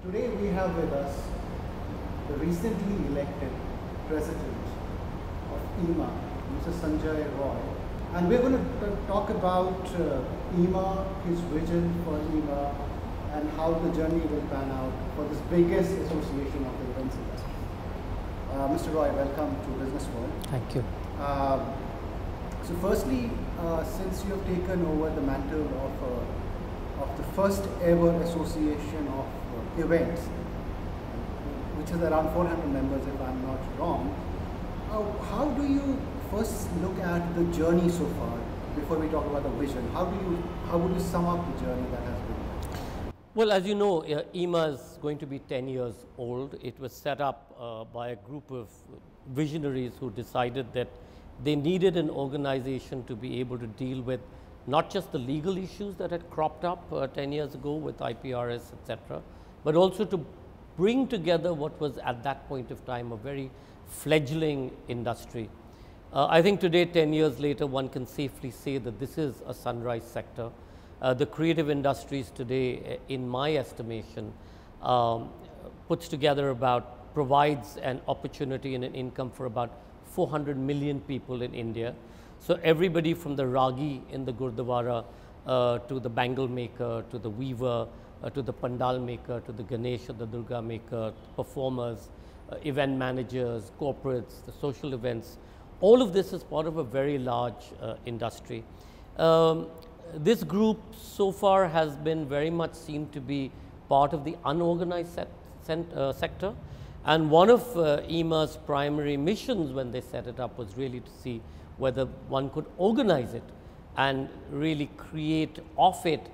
Today we have with us the recently elected president of EEMA, Mr. Sanjoy Roy, and we're going to talk about EEMA, his vision for EEMA, and how the journey will pan out for this biggest association of the events industry. Mr. Roy, welcome to Businessworld. Thank you. So firstly, since you have taken over the mantle of the first ever association of events, which is around 400 members if I'm not wrong, how do you first look at the journey so far before we talk about the vision? How would you sum up the journey that has been? Well, as you know, EEMA is going to be 10 years old. It was set up by a group of visionaries who decided that they needed an organization to be able to deal with not just the legal issues that had cropped up 10 years ago with IPRS, etc., but also to bring together what was at that point of time a very fledgling industry. I think today, 10 years later, one can safely say that this is a sunrise sector. The creative industries today, in my estimation, puts together provides an opportunity and an income for about 400 million people in India. So everybody from the Ragi in the Gurdwara to the bangle maker, to the weaver, to the pandal maker, to the Ganesh or the Durga maker, performers, event managers, corporates, the social events, all of this is part of a very large industry. This group so far has been very much seen to be part of the unorganized sector. And one of EEMA's primary missions when they set it up was really to see whether one could organize it and really create of it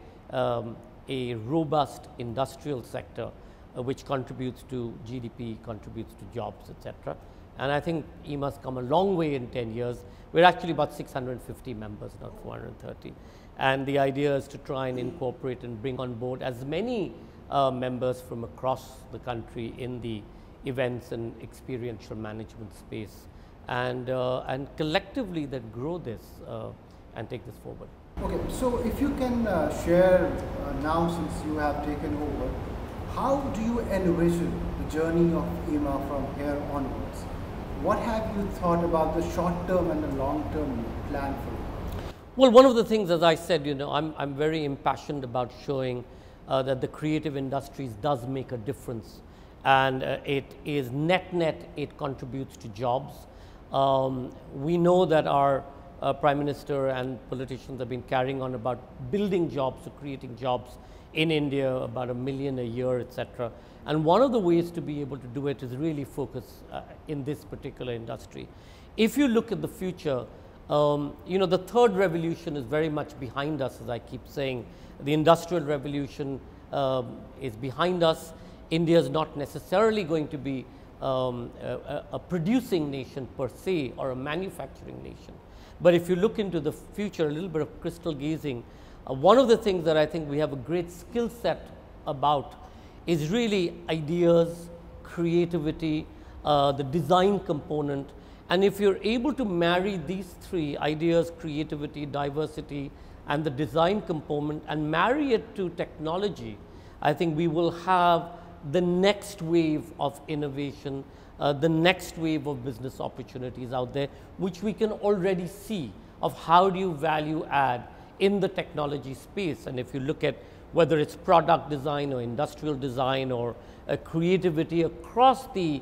a robust industrial sector which contributes to GDP, contributes to jobs, etc. And I think EEMA has come a long way in 10 years. We're actually about 650 members, not 430. And the idea is to try and incorporate and bring on board as many members from across the country in the events and experiential management space, and collectively that grow this and take this forward. Okay, so if you can share now, since you have taken over, how do you envision the journey of EEMA from here onwards? What have you thought about the short-term and the long-term plan for it? Well, one of the things, as I said, I'm very impassioned about showing that the creative industries does make a difference, and it is net, it contributes to jobs. We know that our Prime Minister and politicians have been carrying on about building jobs, or creating jobs in India, about 1 million a year, etc. And one of the ways to be able to do it is really focus in this particular industry. If you look at the future, the third revolution is very much behind us, as I keep saying. The industrial revolution is behind us. India is not necessarily going to be a producing nation per se, or a manufacturing nation. But if you look into the future, a little bit of crystal gazing, one of the things that I think we have a great skill set about is really ideas, creativity, the design component. And if you're able to marry these three, ideas, creativity, diversity, and the design component, and marry it to technology, I think we will have the next wave of innovation, the next wave of business opportunities out there, which we can already see of how do you value add in the technology space. And if you look at whether it's product design or industrial design or creativity across the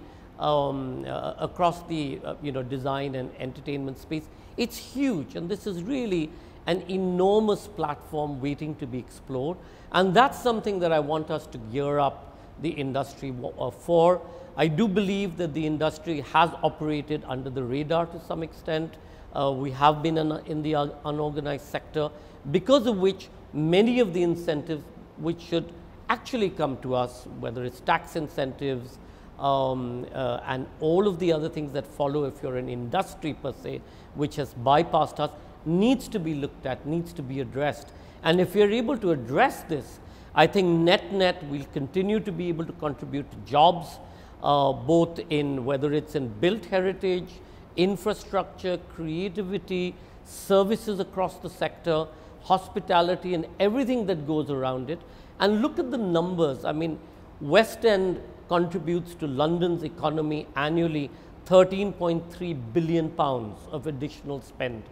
design and entertainment space, it's huge, and this is really an enormous platform waiting to be explored. And that's something that I want us to gear up the industry for. I do believe that the industry has operated under the radar to some extent. We have been in the unorganized sector, because of which many of the incentives which should actually come to us, whether it's tax incentives and all of the other things that follow if you're an industry per se, which has bypassed us, needs to be looked at, needs to be addressed. And if you're able to address this, I think net we'll continue to be able to contribute to jobs, both in whether it's in built heritage, infrastructure, creativity, services across the sector, hospitality, and everything that goes around it. And look at the numbers. I mean, West End contributes to London's economy annually 13.3 billion pounds of additional spend,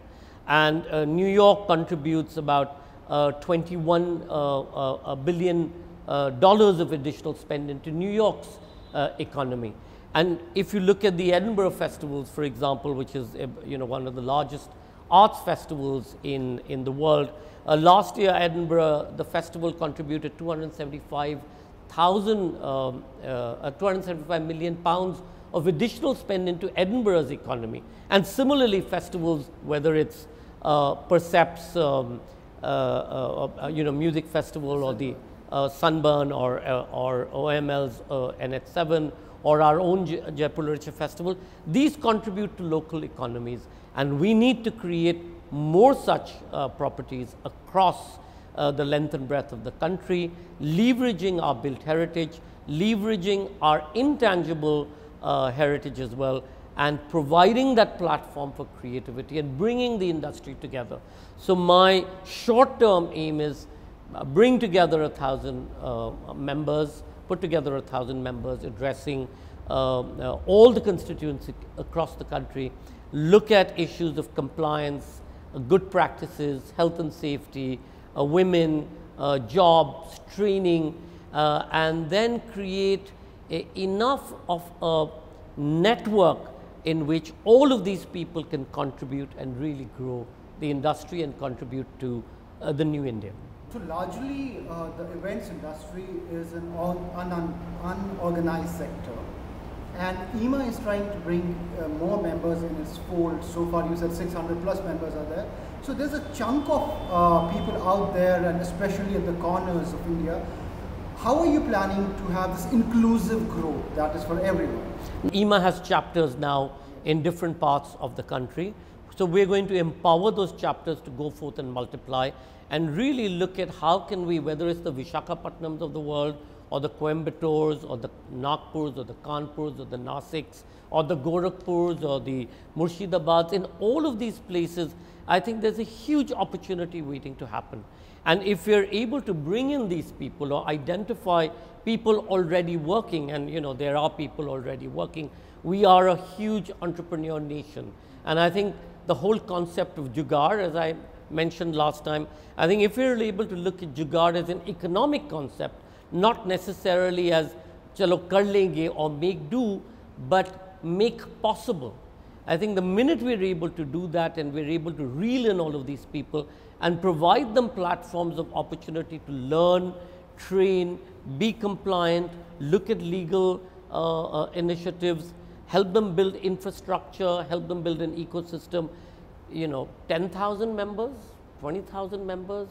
and New York contributes about 21 billion dollars of additional spend into New York's economy. And if you look at the Edinburgh festivals, for example, which is one of the largest arts festivals in the world, last year Edinburgh, the festival contributed 275 million pounds of additional spend into Edinburgh's economy. And similarly, festivals, whether it's Percept's music festival, or the Sunburn, or OML's NH7, or our own Jaipur Literature Festival, these contribute to local economies, and we need to create more such properties across the length and breadth of the country, leveraging our built heritage, leveraging our intangible heritage as well, and providing that platform for creativity and bringing the industry together. So my short-term aim is bring together 1,000 members, put together 1,000 members addressing all the constituents across the country, look at issues of compliance, good practices, health and safety, women, jobs, training, and then create enough of a network in which all of these people can contribute and really grow the industry and contribute to the new India. So largely the events industry is an unorganized sector, and EEMA is trying to bring more members in its fold. So far you said 600 plus members are there. So there's a chunk of people out there, and especially at the corners of India. How are you planning to have this inclusive growth that is for everyone? EEMA has chapters now in different parts of the country. So we're going to empower those chapters to go forth and multiply, and really look at how can we, whether it's the Vishakhapatnams of the world, or the Coimbatores, or the Nagpurs, or the Kanpurs, or the Nasiks, or the Gorakhpurs, or the Murshidabads. In all of these places, I think there's a huge opportunity waiting to happen. And if we're able to bring in these people, or identify people already working, and there are people already working, we are a huge entrepreneur nation. And I think the whole concept of Jugaad, as I mentioned last time, I think if we're able to look at Jugaad as an economic concept, not necessarily as chalo kar lenge or make do, but make possible. I think the minute we're able to do that, and we're able to reel in all of these people and provide them platforms of opportunity to learn, train, be compliant, look at legal initiatives, help them build infrastructure, help them build an ecosystem, 10,000 members, 20,000 members,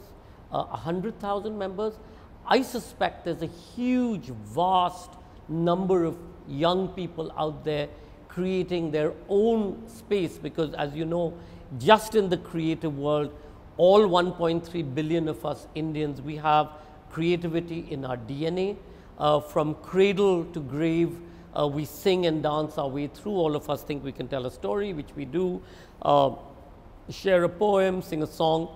100,000 members, I suspect there's a huge, vast number of young people out there creating their own space, because as you know, just in the creative world, all 1.3 billion of us Indians, we have creativity in our DNA. From cradle to grave, we sing and dance our way through. All of us think we can tell a story, which we do, share a poem, sing a song.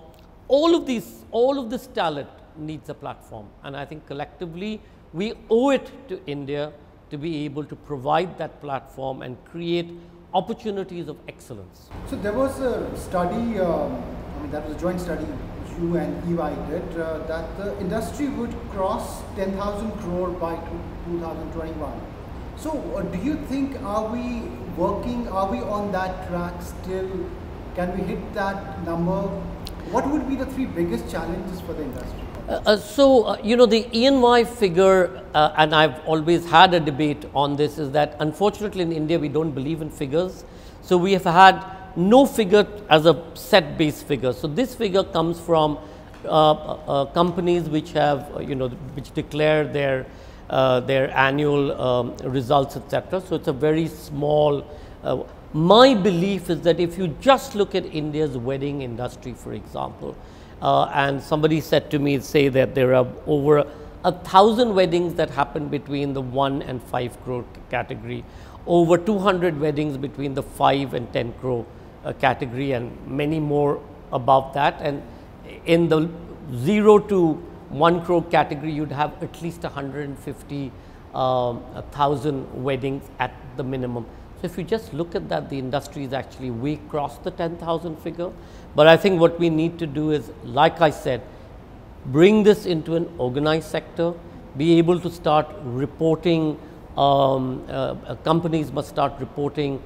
All of this talent needs a platform, and I think collectively we owe it to India to be able to provide that platform and create opportunities of excellence. So there was a study, that was a joint study you and EY did, that the industry would cross 10,000 crore by 2021. So do you think, are we on that track still? Can we hit that number? What would be the three biggest challenges for the industry? The EY figure, and I've always had a debate on this, is that unfortunately in India we don't believe in figures. So we have had no figure as a set base figure. So this figure comes from companies which have, which declare their annual results, etc. So it's a very small. My belief is that if you just look at India's wedding industry, for example, and somebody said to me, say that there are over 1,000 weddings that happen between the 1 and 5 crore category, over 200 weddings between the 5 and 10 crore category, and many more above that. And in the 0 to 1 crore category, you'd have at least 150 1,000 weddings at the minimum. So if you just look at that, the industry is actually way across the 10,000 figure. But I think what we need to do is, like I said, bring this into an organized sector, be able to start reporting, companies must start reporting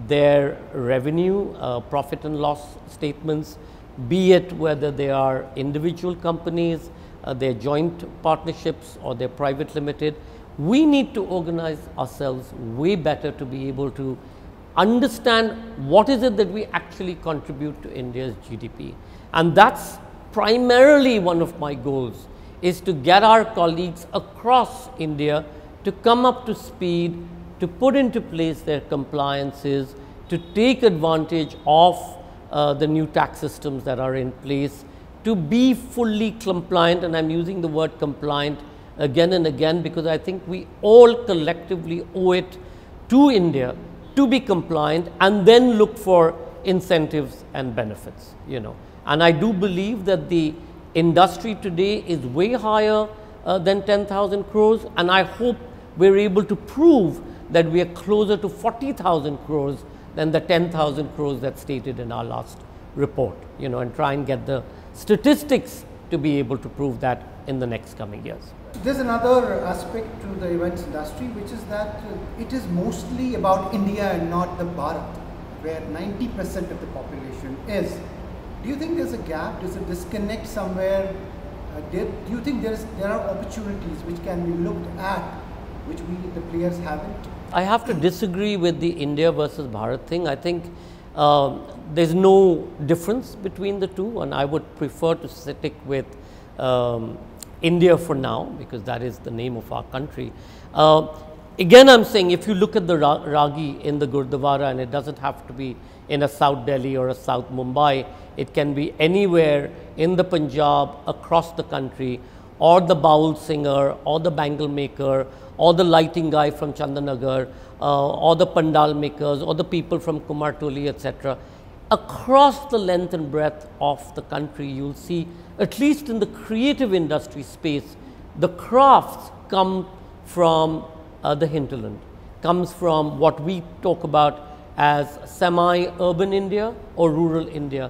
their revenue, profit and loss statements, be it whether they are individual companies, their joint partnerships or their private limited. We need to organize ourselves way better to be able to understand what is it that we actually contribute to India's GDP. And that's primarily one of my goals, is to get our colleagues across India to come up to speed, to put into place their compliances, to take advantage of the new tax systems that are in place, to be fully compliant. And I'm using the word compliant again and again because I think we all collectively owe it to India to be compliant and then look for incentives and benefits, you know. And I do believe that the industry today is way higher than 10,000 crores, and I hope we're able to prove that we are closer to 40,000 crores than the 10,000 crores that's stated in our last report, you know, and try and get the statistics to be able to prove that in the next coming years. There's another aspect to the events industry, which is that it is mostly about India and not the Bharat, where 90% of the population is. Do you think there's a gap? There's a disconnect somewhere? Do you think there are opportunities which can be looked at, which we, the players, haven't? I have to disagree with the India versus Bharat thing. I think there's no difference between the two, and I would prefer to stick with India for now, because that is the name of our country. Again, I'm saying if you look at the Ragi in the Gurdwara, and it doesn't have to be in a South Delhi or a South Mumbai, it can be anywhere in the Punjab, across the country, or the baul singer, or the bangle maker, or the lighting guy from Chandanagar, or the pandal makers, or the people from Kumartoli, etc. Across the length and breadth of the country, you'll see, at least in the creative industry space, the crafts come from the hinterland, comes from what we talk about as semi-urban India or rural India.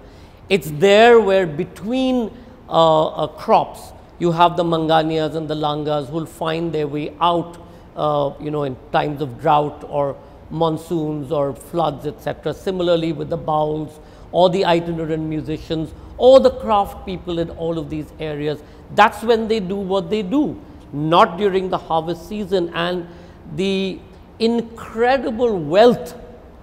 It's there where between crops, you have the Manganias and the Langas who will find their way out, you know, in times of drought or monsoons or floods, etc. Similarly with the bowls or the itinerant musicians or the craft people in all of these areas. That's when they do what they do, not during the harvest season. And the incredible wealth,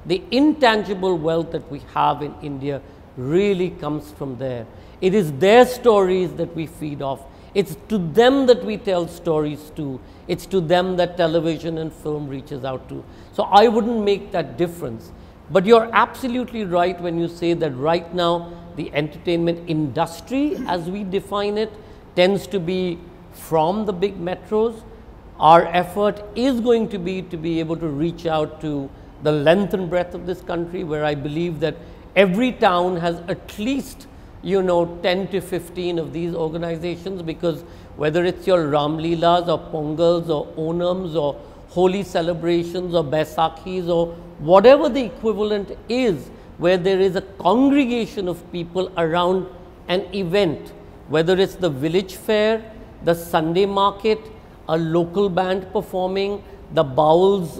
the intangible wealth that we have in India really comes from there. It is their stories that we feed off. It's to them that we tell stories to. It's to them that television and film reaches out to. So I wouldn't make that difference. But you're absolutely right when you say that right now the entertainment industry, as we define it, tends to be from the big metros. Our effort is going to be able to reach out to the length and breadth of this country, where I believe that every town has at least, you know, 10 to 15 of these organizations, because whether it's your Ram Leelas or Pongals or Onams or holy celebrations or Baisakhis or whatever the equivalent is, where there is a congregation of people around an event, whether it's the village fair, the Sunday market, a local band performing, the bowls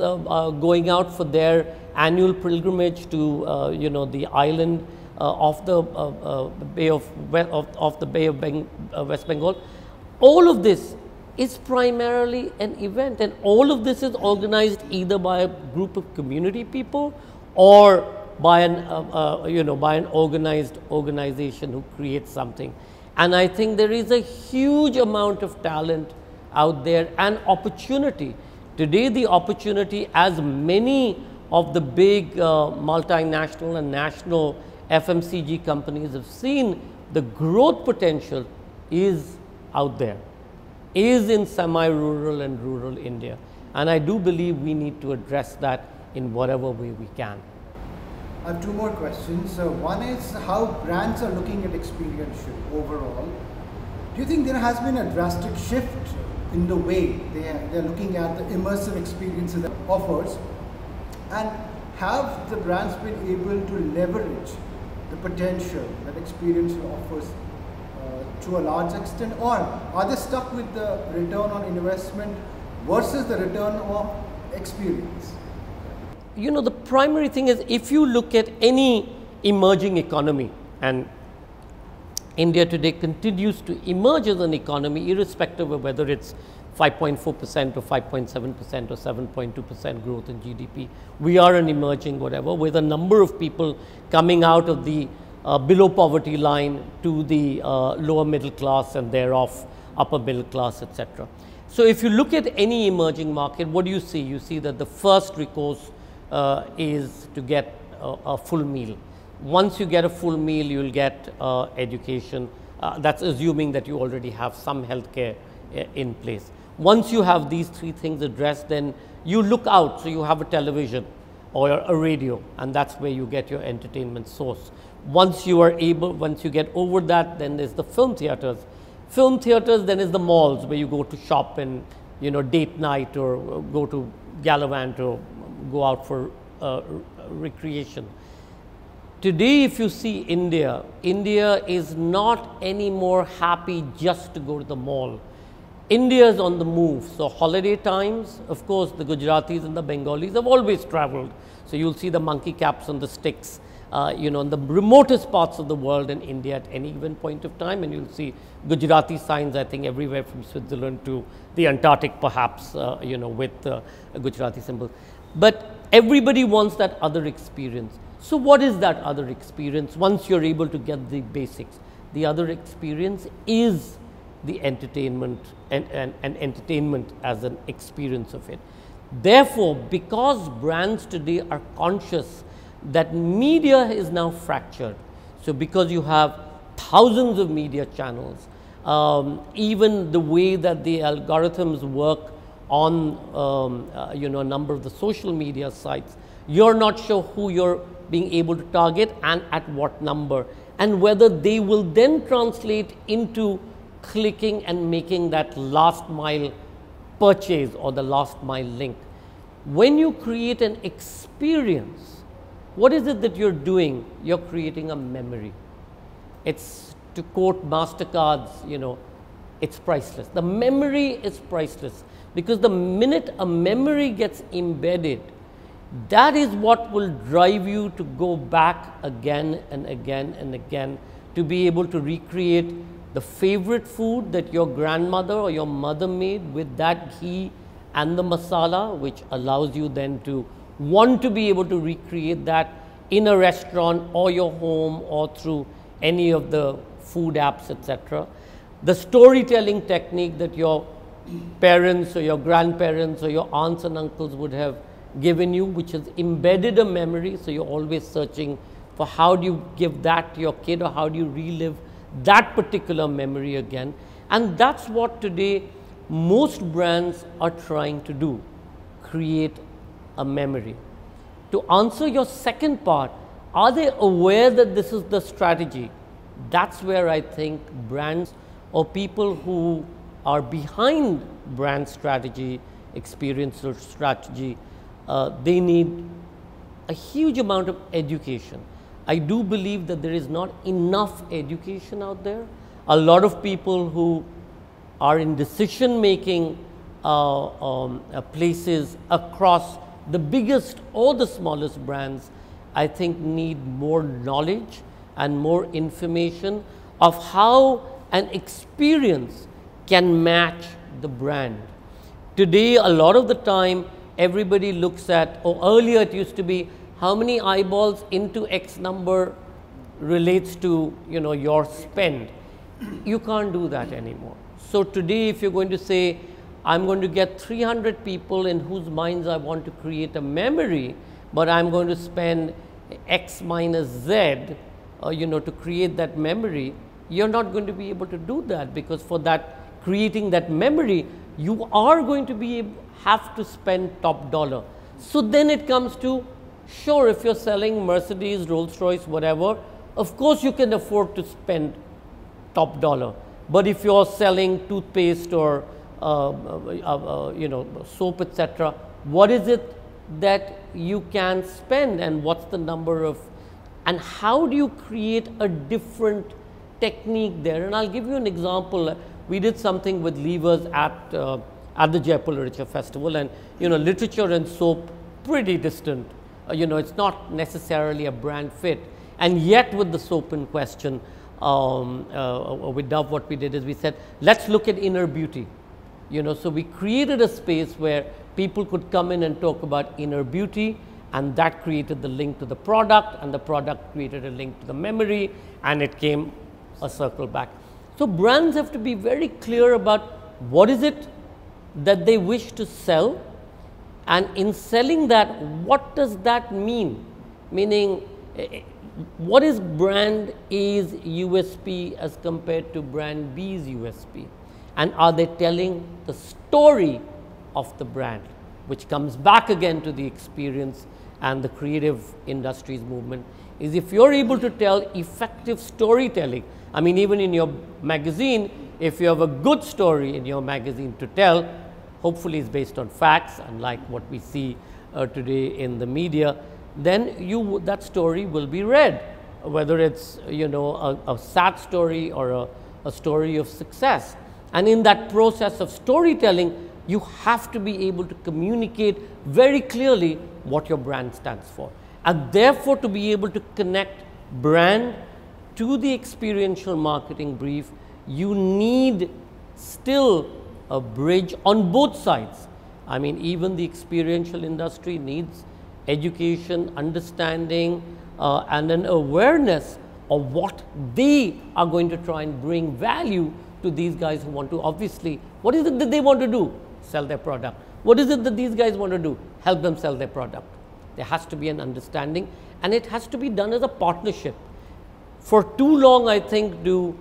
going out for their annual pilgrimage to you know, the island of the Bay of West Bengal. All of this is primarily an event, and all of this is organized either by a group of community people or by an you know, by an organized organization who creates something. And I think there is a huge amount of talent out there and opportunity. Today the opportunity, as many of the big multinational and national FMCG companies have seen, the growth potential is out there, is in semi-rural and rural India. And I do believe we need to address that in whatever way we can. I have two more questions. One is how brands are looking at experiential overall. Do you think there has been a drastic shift in the way they're looking at the immersive experiences that it offers, and have the brands been able to leverage the potential that experience offers to a large extent, or are they stuck with the return on investment versus the return on experience? You know, the primary thing is, if you look at any emerging economy, and India today continues to emerge as an economy irrespective of whether it's 5.4% or 5.7% or 7.2% growth in GDP. We are an emerging whatever, with a number of people coming out of the below poverty line to the lower middle class, and thereof upper middle class, etc. So if you look at any emerging market, what do you see? You see that the first recourse is to get a full meal. Once you get a full meal, you will get education. That's assuming that you already have some healthcare in place. Once you have these three things addressed, then you look out. So you have a television or a radio, and that's where you get your entertainment source. Once you get over that, then there's the film theaters. Film theaters, then is the malls where you go to shop and, you know, date night, or go to Gallivant, or go out for recreation. Today, if you see India, India is not anymore happy just to go to the mall. India is on the move. So holiday times, of course, the Gujaratis and the Bengalis have always traveled. So you'll see the monkey caps on the sticks, you know, in the remotest parts of the world in India at any given point of time, and you'll see Gujarati signs, I think, everywhere from Switzerland to the Antarctic, perhaps, you know, with Gujarati symbols. But everybody wants that other experience. So what is that other experience once you're able to get the basics? The other experience is the entertainment, and entertainment as an experience of it. Therefore, because brands today are conscious that media is now fractured, so because you have thousands of media channels, even the way that the algorithms work on you know, a number of the social media sites, you're not sure who you're being able to target and at what number, and whether they will then translate into clicking and making that last mile purchase or the last mile link. When you create an experience, what is it that you're doing? You're creating a memory. It's, to quote MasterCard's, you know, it's priceless. The memory is priceless, because the minute a memory gets embedded, that is what will drive you to go back again and again and again, to be able to recreate the favorite food that your grandmother or your mother made with that ghee and the masala, which allows you then to want to be able to recreate that in a restaurant or your home or through any of the food apps, etc. The storytelling technique that your parents or your grandparents or your aunts and uncles would have given you, which has embedded a memory, so you're always searching for how do you give that to your kid, or how do you relive that particular memory again. And that's what today most brands are trying to do, create a memory. To answer your second part, are they aware that this is the strategy? That's where I think brands or people who are behind brand strategy, experiential strategy, they need a huge amount of education. I do believe that there is not enough education out there. A lot of people who are in decision making places across the biggest or the smallest brands, I think need more knowledge and more information of how an experience can match the brand. Today, a lot of the time, everybody looks at, or earlier it used to be, how many eyeballs into X number relates to, you know, your spend. You can't do that anymore. So today, if you're going to say, I'm going to get 300 people in whose minds I want to create a memory, but I'm going to spend X minus Z, you know, to create that memory, you're not going to be able to do that, because for that, creating that memory, you are going to have to spend top dollar. So then it comes to, sure, if you're selling Mercedes, Rolls-Royce, whatever, of course you can afford to spend top dollar. But if you're selling toothpaste or soap, etc. What is it that you can spend, and what's the number of, and how do you create a different technique there? And I'll give you an example. We did something with levers at the Jaipur Literature Festival, and literature and soap pretty distant. It's not necessarily a brand fit, and yet with the soap in question, with Dove, what we did is we said, let's look at inner beauty. So we created a space where people could come in and talk about inner beauty, and that created the link to the product, and the product created a link to the memory, and it came a circle back. So brands have to be very clear about what is it that they wish to sell, and in selling that, what does that mean? Meaning, what is brand A's USP as compared to brand B's USP? And are they telling the story of the brand, which comes back again to the experience and the creative industries movement, is if you're able to tell effective storytelling. I mean, even in your magazine, if you have a good story in your magazine to tell, hopefully it's based on facts, unlike what we see today in the media, then that story will be read, whether it's a sad story or a story of success. And in that process of storytelling, you have to be able to communicate very clearly what your brand stands for, and therefore to be able to connect brand to the experiential marketing brief, you need still a bridge on both sides. I mean, even the experiential industry needs education, understanding, and an awareness of what they are going to try and bring value to these guys who want to, obviously, what is it that they want to do? Sell their product. What is it that these guys want to do? Help them sell their product. There has to be an understanding, and it has to be done as a partnership. For too long, I think, do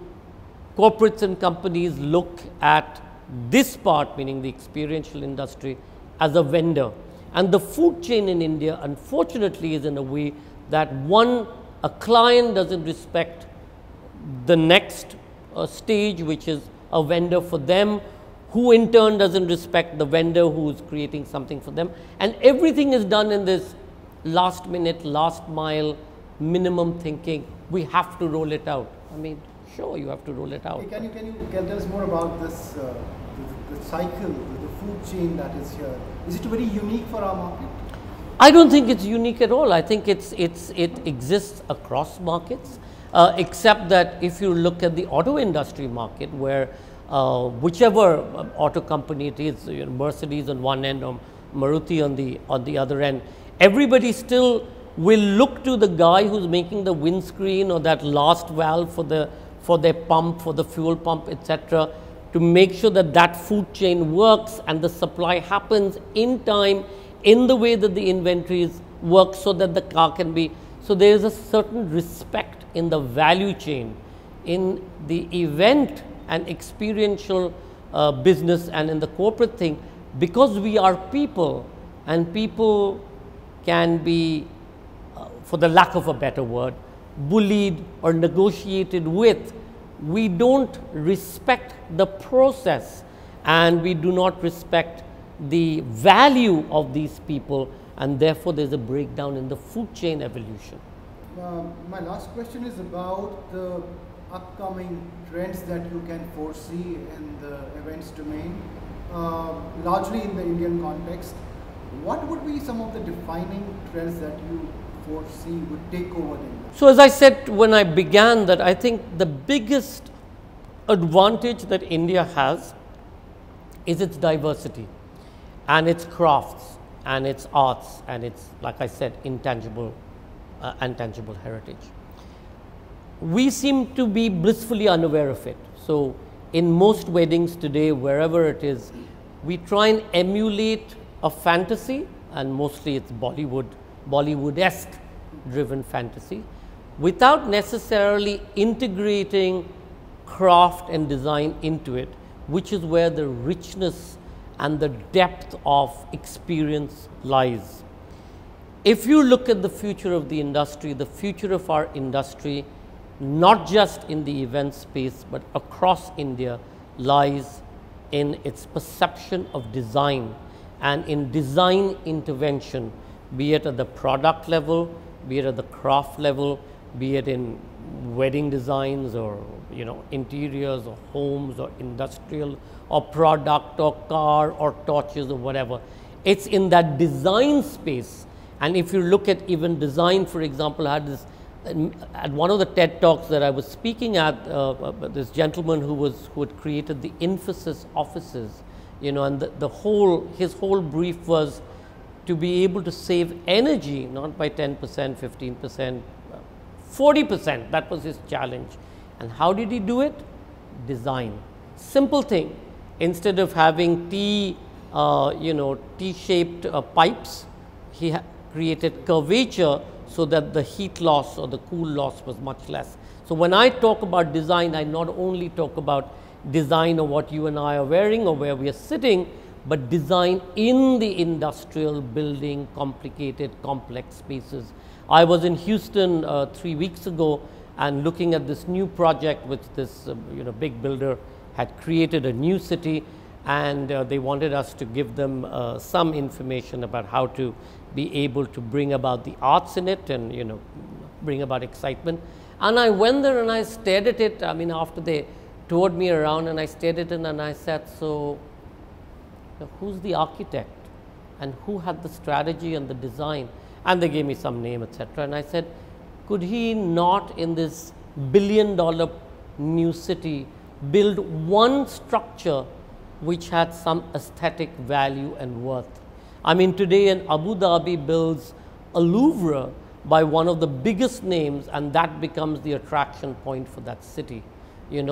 corporates and companies look at this part, meaning the experiential industry, as a vendor. And the food chain in India, unfortunately, is in a way that a client doesn't respect the next stage, which is a vendor for them, who in turn doesn't respect the vendor who is creating something for them. And everything is done in this last minute, last mile, minimum thinking. We have to roll it out. I mean, sure, you have to roll it out. Can you tell us more about this, the cycle, the food chain that is here? Is it very unique for our market? I don't think it's unique at all. I think it exists across markets, except that if you look at the auto industry market, where whichever auto company it is, Mercedes on one end or Maruti on the other end, everybody still will look to the guy who's making the windscreen or that last valve for their pump, for the fuel pump, etc., to make sure that that food chain works and the supply happens in time, in the way that the inventories work, so that the car can be. So there is a certain respect in the value chain, in the event and experiential business, and in the corporate thing, because we are people, and people can be, for the lack of a better word, bullied or negotiated with. We don't respect the process, and we do not respect the value of these people, and therefore there's a breakdown in the food chain evolution. My last question is about the upcoming trends that you can foresee in the events domain, largely in the Indian context. What would be some of the defining trends that you foresee would take over India? So as I said when I began, that I think the biggest advantage that India has is its diversity and its crafts and its arts and its, like I said, intangible and tangible heritage. We seem to be blissfully unaware of it. So in most weddings today, wherever it is, we try and emulate a fantasy, and mostly it's Bollywood-esque driven fantasy, without necessarily integrating craft and design into it, which is where the richness and the depth of experience lies. If you look at the future of the industry, the future of our industry, not just in the event space, but across India, lies in its perception of design and in design intervention, be it at the product level, be it at the craft level, be it in wedding designs or interiors or homes or industrial or product or car or torches or whatever. It's in that design space. And if you look at even design, for example, I had this at one of the TED Talks that I was speaking at, this gentleman who had created the Infosys offices, and his whole brief was to be able to save energy, not by 10%, 15%, 40%. That was his challenge. And how did he do it? Design. Simple thing. Instead of having T-shaped pipes, he created curvature so that the heat loss or the cool loss was much less. So when I talk about design, I not only talk about design of what you and I are wearing or where we are sitting, but design in the industrial building, complicated, complex spaces. I was in Houston 3 weeks ago and looking at this new project which this big builder had created, a new city, and they wanted us to give them some information about how to be able to bring about the arts in it and bring about excitement. And I went there and I stared at it. I mean, after they toured me around, and I stared at it and I said, so who's the architect and who had the strategy and the design? And they gave me some name, etc. And I said, could he not, in this billion-dollar new city, build one structure which had some aesthetic value and worth? I mean, today in Abu Dhabi builds a Louvre by one of the biggest names, and that becomes the attraction point for that city.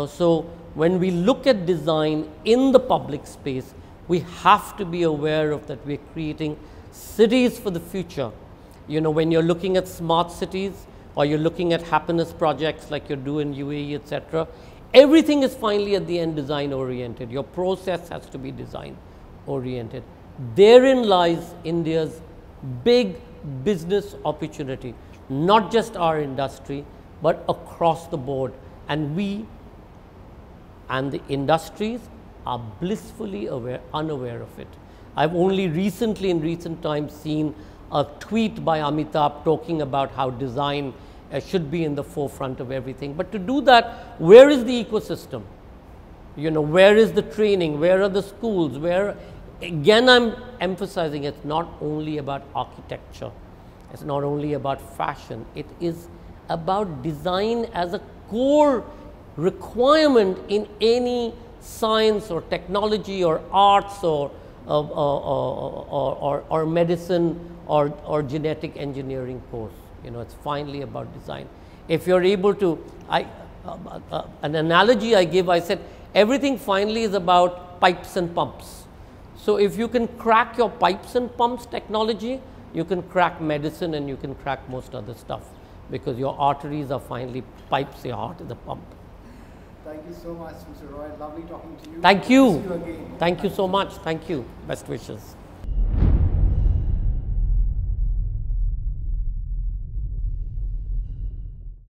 So when we look at design in the public space, we have to be aware of that we're creating cities for the future. When you're looking at smart cities or you're looking at happiness projects like you do in UAE, etc., everything is finally at the end design oriented. Your process has to be design oriented. Therein lies India's big business opportunity, not just our industry, but across the board. And we and the industries are blissfully unaware of it. I've only recently, in recent times, seen a tweet by Amitabh talking about how design should be in the forefront of everything. But to do that, where is the ecosystem? Where is the training? Where are the schools? Again, I'm emphasizing it's not only about architecture. It's not only about fashion. It is about design as a core requirement in any science or technology or arts or medicine or genetic engineering course. It's finally about design. If you're able to, an analogy I give, I said everything finally is about pipes and pumps. So if you can crack your pipes and pumps technology, you can crack medicine and you can crack most other stuff, because your arteries are finally pipes, your heart is a pump. Thank you so much, Mr. Roy. Lovely talking to you. Thank you. See you again. Thank you so much. Thank you. Best wishes.